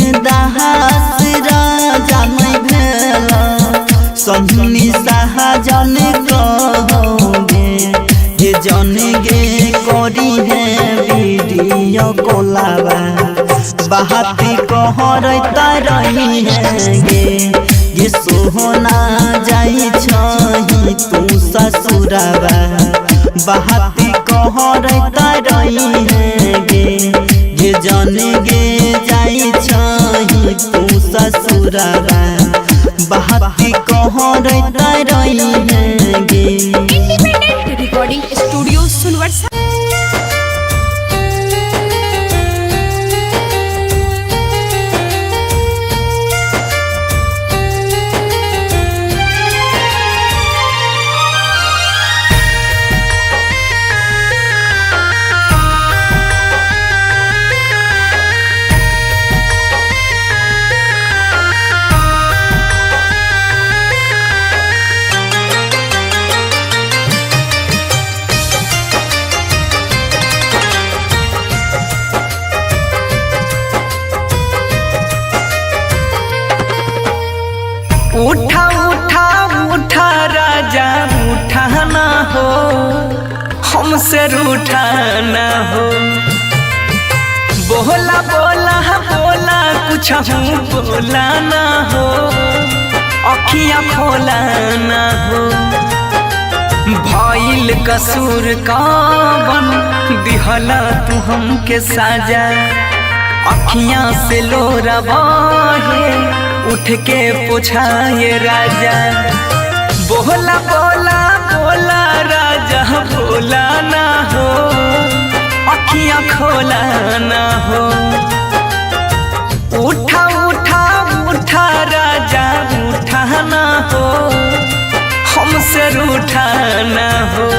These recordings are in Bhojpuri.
दास राजा नहीं भेला सन्नी शाहजन कहोगे ये जन गे करी है वीडियो कोलाबा बाती कहरता रही है गे सोहना जाई छही तू ससुराबा बाती कहरता रही है गे जन गे जाई छही तू ससुराबा बाती कहरता रही है गे। Independent recording studio Sunvarsha. उठा उठा उठा राजा उठा ना हो हमसे रूठा ना हो बोला बोला बोला कुछ बोला ना हो अखियाँ खोला ना हो भइल कसूर कवन दिहला तू हमके साजा अखियाँ से लोरा बहे उठ के पूछाए राजा बोला बोला बोला राजा बोला ना हो अखियाँ खोला ना हो उठा उठा उठा राजा उठा ना हो हमसे रूठा ना हो।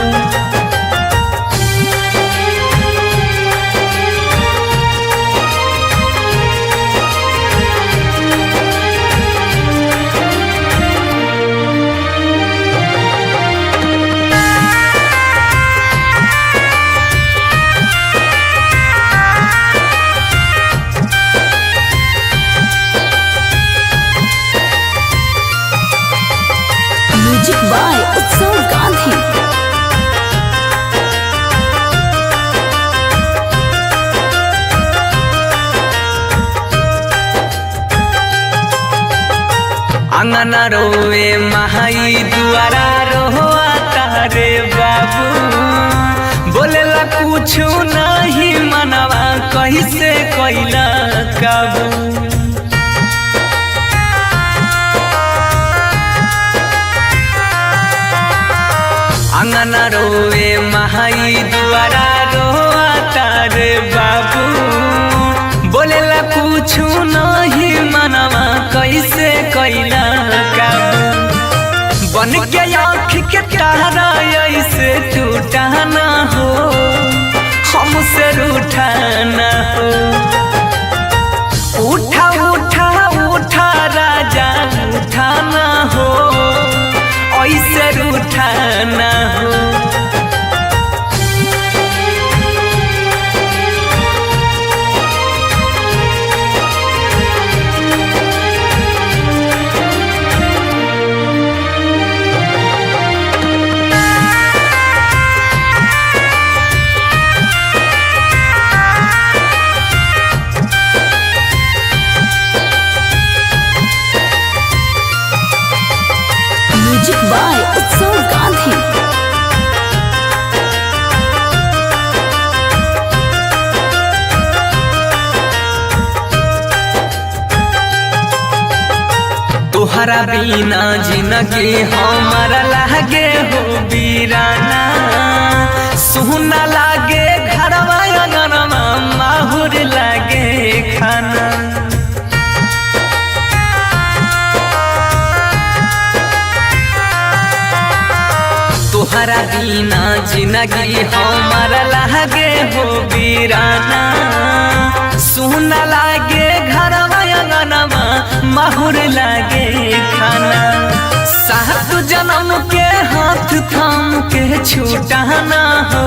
म्यूजिक बाय उत्सव गांधी। अंगना रोवे महाई दुआरा रोआ तारे बाबू बोलेला कुछ नहीं मनवा कैसे कैला काबू अंगना रोवे महाई दुआरा रोआ तारे बाबू बोलेला कुछ नहीं मनवा कैसे कैला काबू बन के आँख के तारा ऐसे टूटा ना हो हमसे रूठा ना हो उठा उठा उठा राजा उठा ना हो ऐसे रूठा ना हो। म्यूजिक बाय उत्सव गांधी। तोहरा बिना जिंदगी हमारा लागे हो बीराना सुना लागे घरवा अंगनवा माहुर लागे खाना तोहरा बिना जिंदगी हमारा लागे हो बीराना सुना लागे घरवा अंगनवा माहुर लागे खाना सात जन्म के हाथ थाम के छूटा ना हो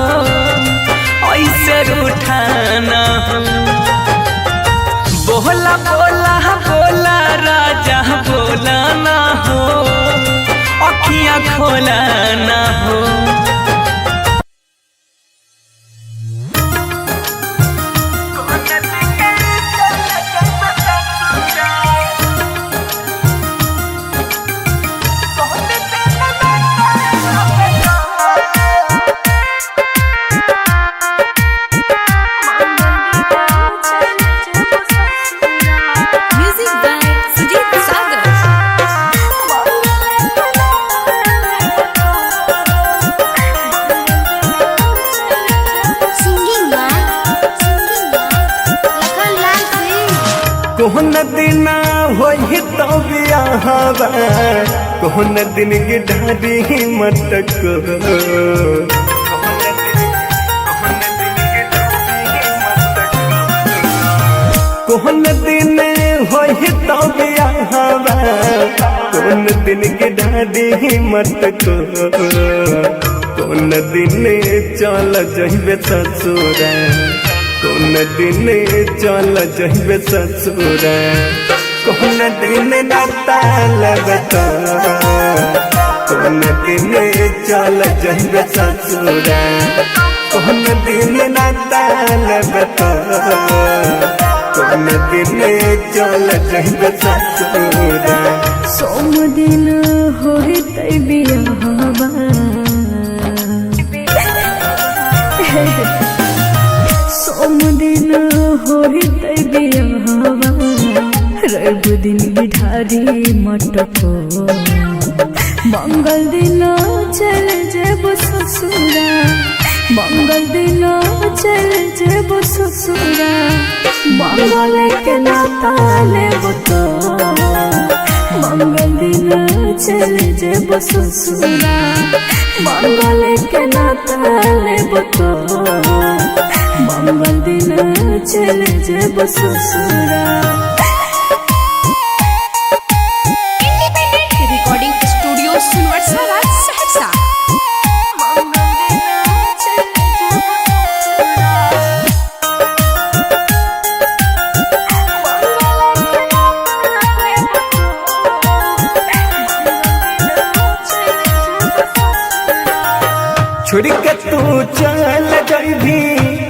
ऐसे रूठा ना हो बोला बोला होला ना हो। Music by Sujeet Sagar. Singing Lakhan Lal Singh. कोहन दिन होई तो बियाहवा कोहन दिन गिढ़ारी मटक कोहन दिन होई तो बियाहवा कोहन दिन गिढ़ारी मटक कोन दिन चल जइबे ससुरा कोन दिन चल जइबे ससुरा कोन दिन नाता लगता कोन दिन चल जइबे ससुरा कोन दिन नाता लगता कोन दिन चल जइबे ससुरा सोम दिन होते बियाहवा सोम दिन होते बियाहवा रवि दिन बिठारी मटको मंगल दिन चल जेब ससुरा मंगल दिन चल जेब ससुरा मंगल के नाता लेब तो मंगल दिन चल जेब ससुरा मंगल के नाता लेब तो मंगल दिन चल जेब ससुरा। Recording studio Sunvarsha Saharsa. छोड़ के तू चल जाइबी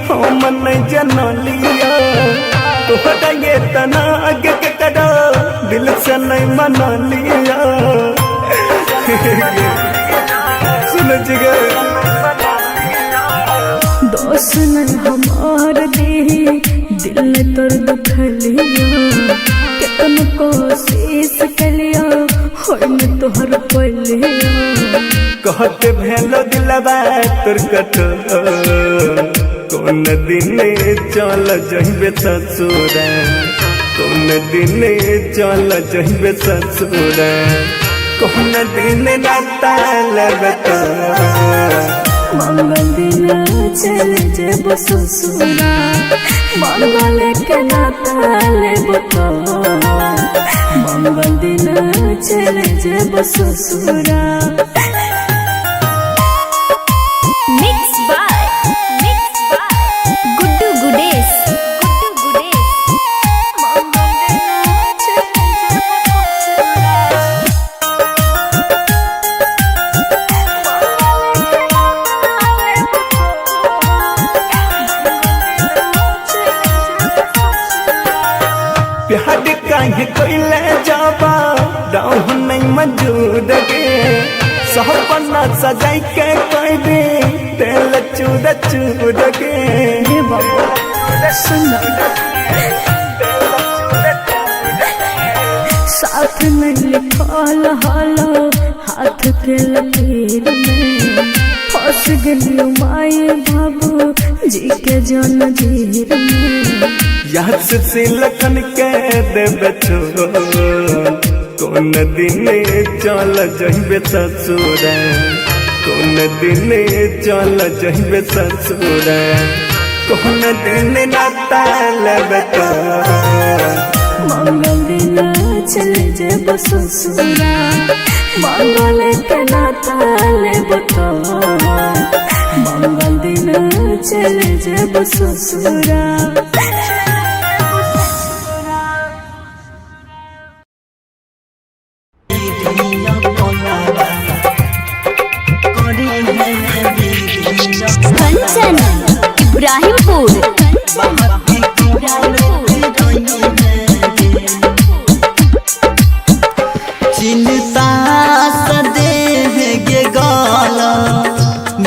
हम नहीं जनलिया तोहरा ये तना आगे के करा दिल से नहीं मना लिया सुन जिगे दोस्त नहीं हमार दी दिल ने तोर दुखलिया कितन कोशिश कलिया होय में तोहर पलिया कहते भेलो दिलवा तोर कठोर कोन दिन चल जइबे ससुरा कोन दिन चल जइबे ससुरा कोन दिन नाता लगता मंगल दिन चल जेब ससुरा मंगल के नाता लेब तो मंगल दिन चल जेब ससुरा। मिक्स बाय गुड्डू गुडेश मंगल दिन चल जेब प्यार काहे कोइले जाबा दाऊ नहीं मौजूद गे सपना सजाई के कोई दे तेल चूद चूद गे हे बाबा सुन साथ में लिखल हालो हाथ के लकीर में फंस गलियो माए बाबू जी के जन जीर में याद से लखन के देबे छोड़ कोन दिन चल जइबे ससुरा कोन दिन चल जइबे ससुरा कोन दिन नाता लेबे तो मंगल दिन चल जेब ससुरा मंगल के नाता लेब तो मंगल दिन चल जेब ससुरा। बहाती कहरत रही है चिंता सदेह गे गल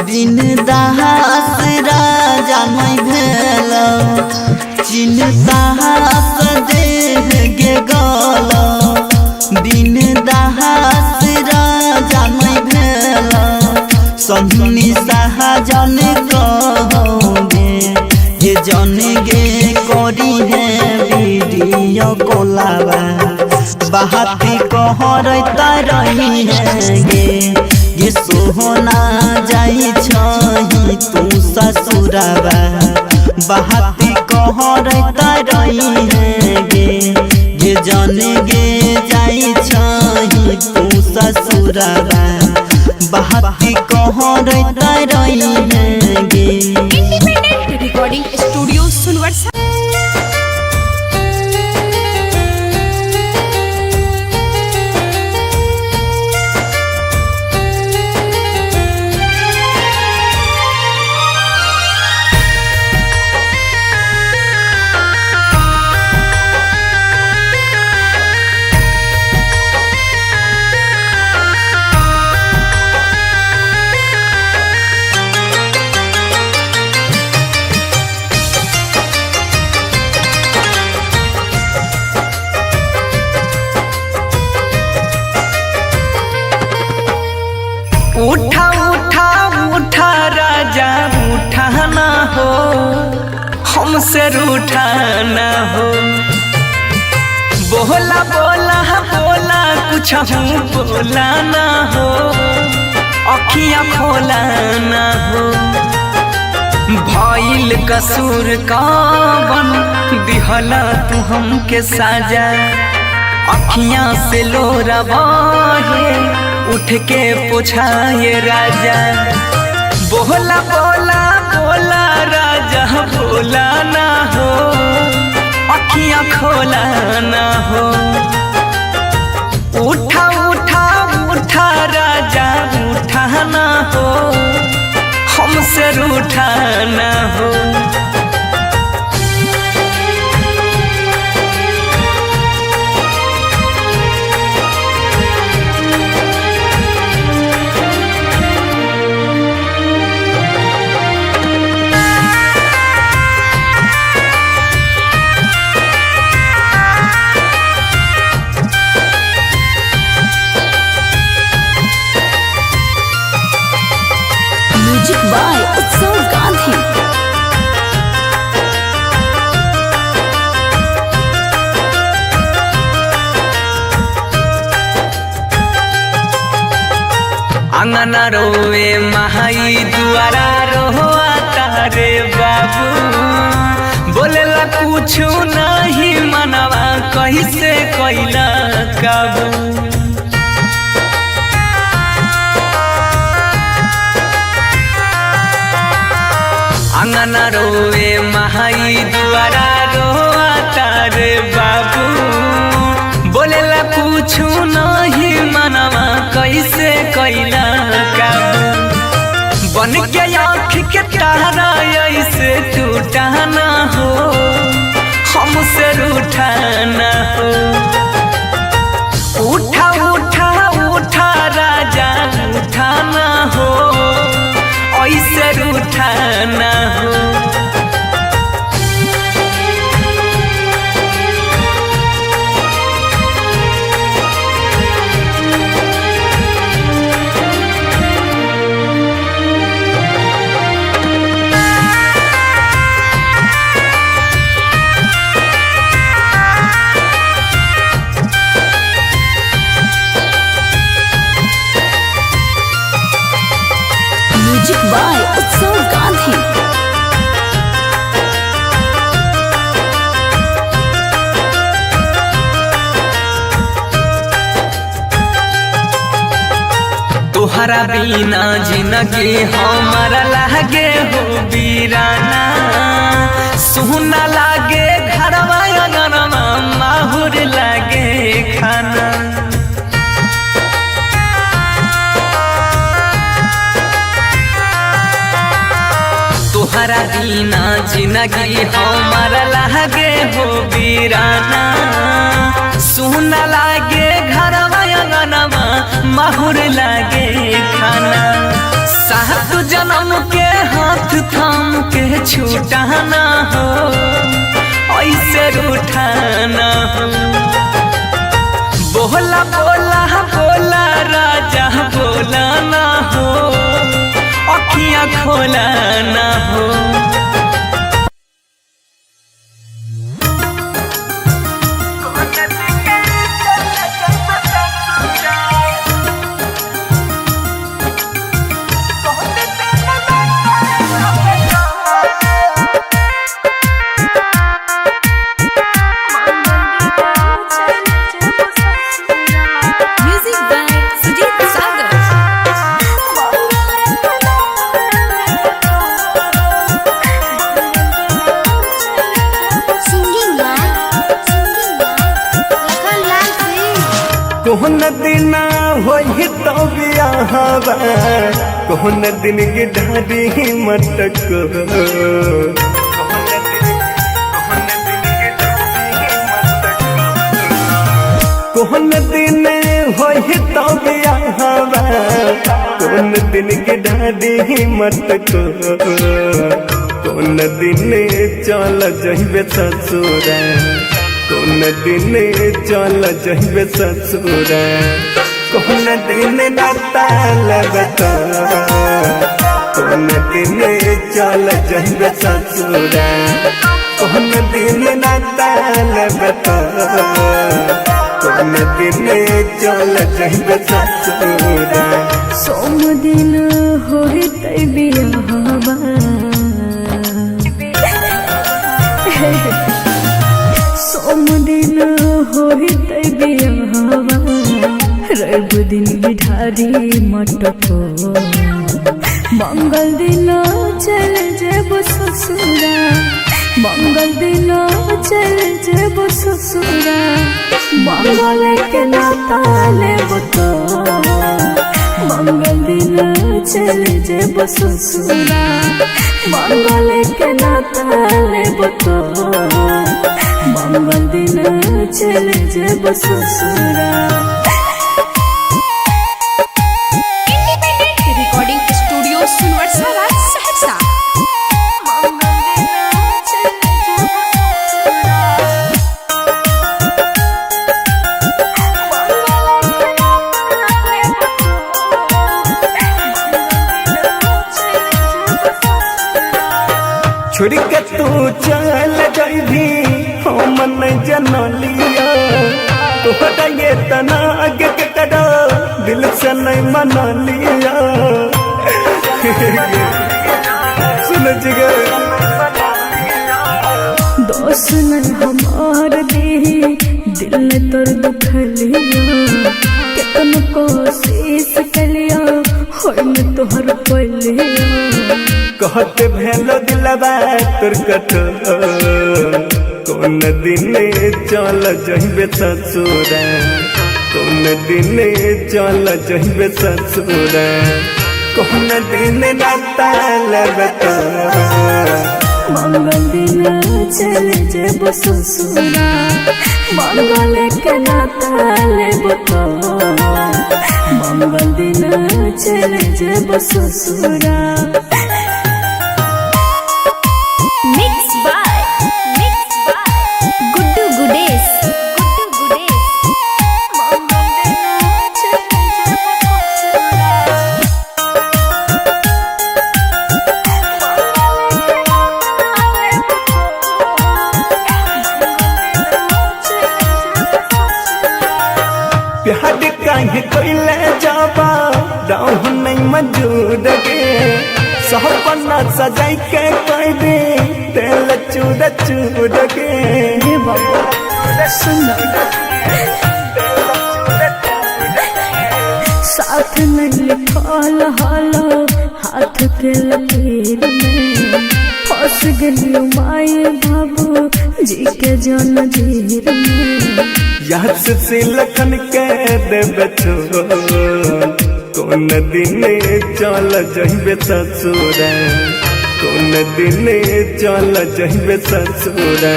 बिन दास राजा नहीं भेल चिंता सदेह गे गल बिन दास राजा नहीं भेल संधुनी शाहजन कहोगे हे जन गे करी है वीडियो कोलाबा बहाती कहरत रही है गे सोहना जाई छही तू ससुराबा बहाती कहरत रही है गे जन गे जाई छही तू ससुराबा बहाती कहरत रही है गे इंडिपेंडेंट रिकॉर्डिंग स्टूडियो सुनवर्षा। उठा उठा उठा राजा उठा ना हो हमसे रूठा ना हो बोला बोला बोला कुछ बोला ना हो अखियाँ खोला ना हो भइल कसूर कवन दिहला तू हमके साजा अखियाँ से लोरा बहे उठ के पूछाए राजा बोला बोला बोला राजा बोला ना हो अखियाँ खोला ना हो उठा उठा उठा राजा उठा ना हो हमसे रूठा ना हो म्यूजिक बाय उत्सव गांधी। अंगना रोवे महाई दुआरा रोआ तारे बाबू बोलेला कुछ नहीं मनवा कैसे कैला काबू अंगना रोवे महाई दुआरा रोआ तारे बाबू बोलेला कुछ नहीं मनवा कैसे कैला काबू बन के आँख के तारा ऐसे टूटा ना हो हमसे रूठा ना हो उठा उठा उठा राजा उठा ना हो ऐसे रूठा ना हो म्यूजिक बाय उत्सव गांधी। तोहरा बिना जिंदगी हमारा लागे हो वीराना सुना लागे घरवा अंगनवा माहुर लागे खाना तोहरा बिना जिंदगी जिंदगी हमारा लागे हो वीराना सुना लागे घरवा अंगनवा माहुर लागे खाना सात जन्म के हाथ थाम के छूटाना हो ऐसे उठाना हो बोला बोला बोला राजा बोला ना हो अखियां खोला ना हो। कोहन दिन होई तो बियाहवा कोहन दिन की ढाडी मटक कोहन दिन होई तो बियाहवा कोहन दिन की ढाडी मटक कोन दिन चल जइबे ससुरा कोन दिन चल जइबे ससुरा कोन दिन नाता लगता कोन दिन चल जइबे ससुरा कोन दिन नाता लगता कोन दिन चल जइबे ससुरा सोम दिन होई तै बियाहवा सोम दिन होई तै बियाहवा रवि दिन बिठारी मटको मंगल दिन चल जेब ससुरा मंगल दिन चल जेब ससुरा मंगल के नाता लेब तो मंगल दिन चल जेब ससुरा मंगल के नाता लेब तो मंगल दिन चल जेब ससुरा। Independent recording studio Sunvarsha Saharsa. छोड़ के तू चल जाइबी हम नहीं जनलिया तोहरा ये तना आगे के कड़ा दिल से नहीं मना लिया सुन जिगर दोस्त न हमार दे दिल ने तोर दुखलिया कितन कोशिश कलिया होय न तोहर पलिया कहते भेलो दिलवा तोर कठो कौन दिन चल जइबे ससुरा कौन दिन चल जइबे ससुरा कौन दिन नाता लेबे तो मंगल दिन चल जेब ससुरा मंगल के नाता लेब तो मंगल दिन चल जेब ससुरा। मिक्स बाय गुड्डू गुडेश प्यार काहे कोइले जाबा राह नहीं मौजूद गे सपना सजाई के कोई दे तेल चूड़ चूड़ गे हे बाबा सुन साथ नहीं लिखल हालो हाथ के लकीर में फंस गई माए बाबू जी के जन जीर में याद से लखन के देबे छो कौन दिन चल जइबे ससुरा कौन दिन चल जइबे ससुरा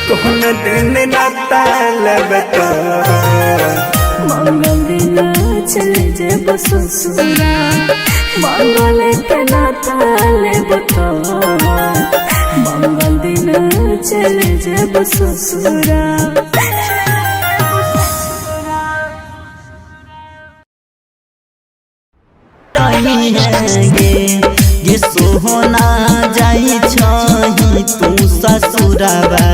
कौन दिन नाता लेबे मंगल दिन चले जेब ससुरा मंगल के नाता लेब तो मंगल दिन चले जेब ससुरा। गे सोहना जाई छही तू ससुराबा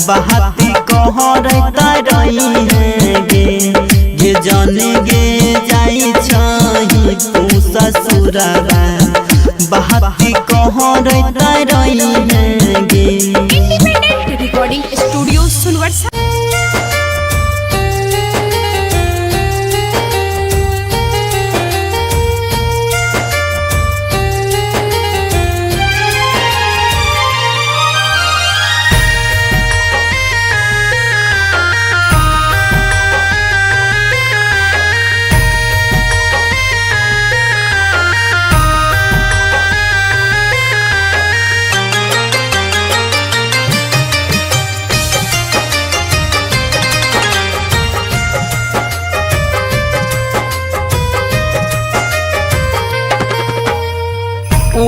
बहाती कहरता रही है गे जाने गे जाई छही तू ससुराबा बहाती कहरता रही है गे। Independent recording studio Sunvarsha.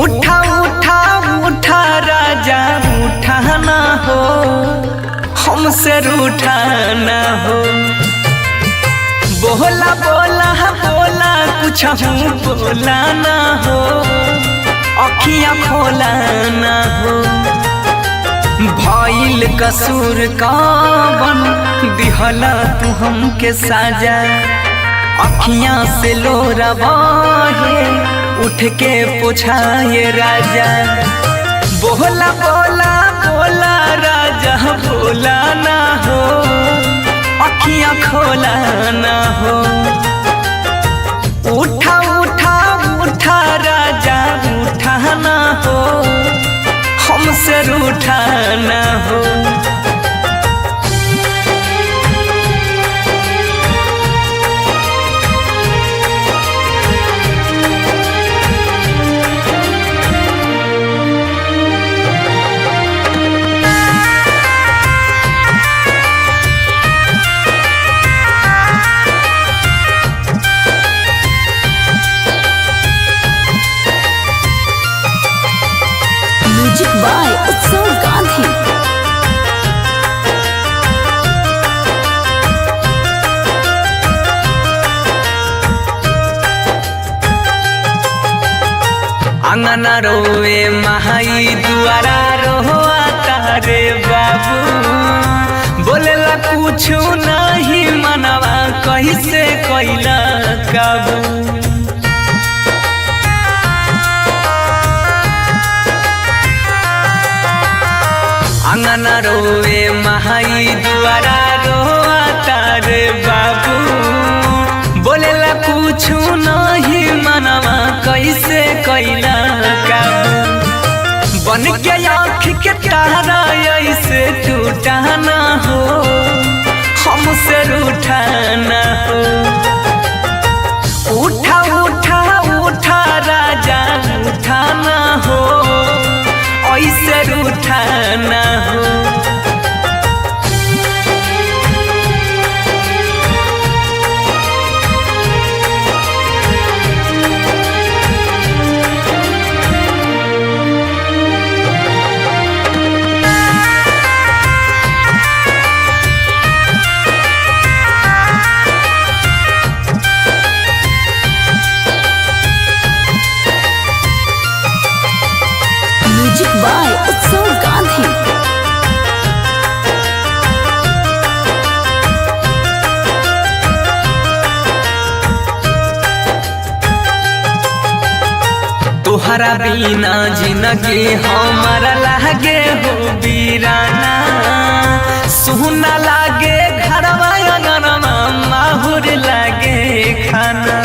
उठा उठा उठा राजा उठाना हो हमसे रूठाना हो बोला बोला बोला कुछ बोला ना हो अखियां खोला ना हो भइल कसूर कवन दिहला तू हमके साजा अखियां से लोरा बहे उठ के पूछाए राजा बोला बोला बोला राजा बोला ना हो अखियां खोला ना हो उठा उठा उठा राजा उठाना हो हमसे रूठाना हो। म्यूजिक बाय उत्सव गांधी। अंगना रोए महाई दुआरा रोआ तारे बाबू बोलेला कुछ नहीं मनवा कैसे कैला काबू अंगना रोए महाई दुआरा रोआ तारे बाबू बोलेला कुछ नहीं मनवा कैसे कैला काबू बन के आँख के तारा ऐसे टूटाना हो हमसे रूठाना हो उठा उठा उठा राजा उठाना हो ऐसे रूठाना हो। म्यूजिक बाय उत्सव गांधी। तोहरा बिना जिंदगी हमारा लागे हो बीराना सुना लागे घरवा अंगनवा माहुर लागे खाना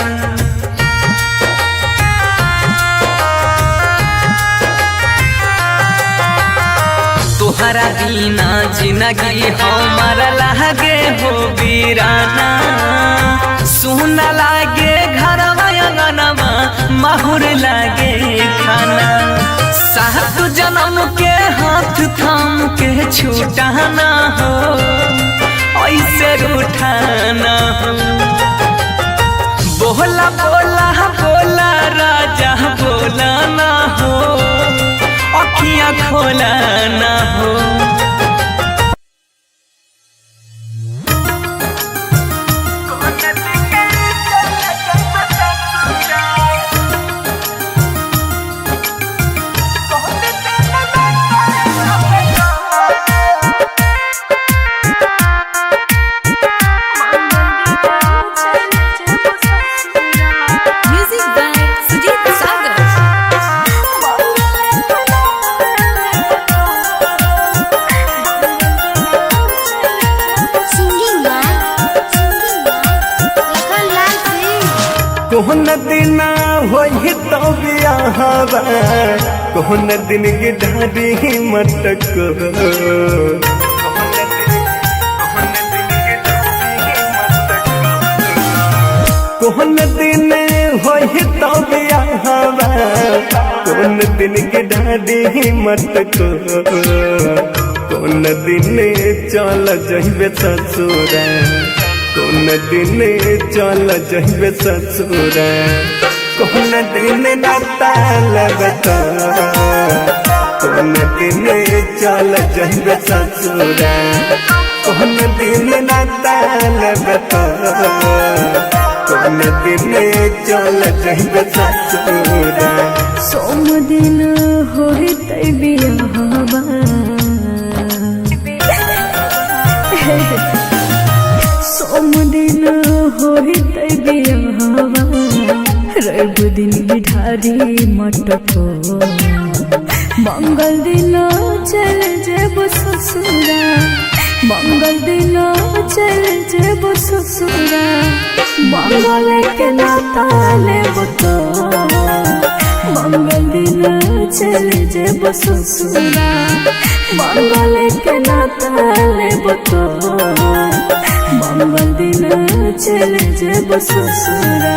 तोहरा बिना जिंदगी हमारा लागे हो बीराना सुना लागे घरवा अंगनवा माहुर लागे खाना सात जन्म के हाथ थाम के छूटाना हो ऐसे रूठाना हो। बोला बोला बोला राजा बोला ना हो अखियां खोला ना हो। Music by Sujit Sagar. Singing by Lakhan Lal Singh. कोहन दिन होई तो बियाहवा कोहन दिन गिढ़ारी मटक कोहन दिन होई तो बियाहवा कोहन दिन गिढ़ारी मटक कोन दिन चल जइबे ससुरा कोन दिन चल जइबे ससुरा कोन दिन नाता लगता कोन दिन चल जइबे ससुरा कोन दिन नाता लगता कोन दिन चल जइबे ससुरा। सोम दिन होई तै बियाहवा सोम दिन होई तै बियाहवा रवि दिन बिठारी मटको मंगल दिन चल जेब ससुरा मंगल दिन चल जेब ससुरा मंगल के नाता लेब तो मंगल दिन चल जेब ससुरा मंगल के नाता लेब तो मंगल दिन चल जेब ससुरा।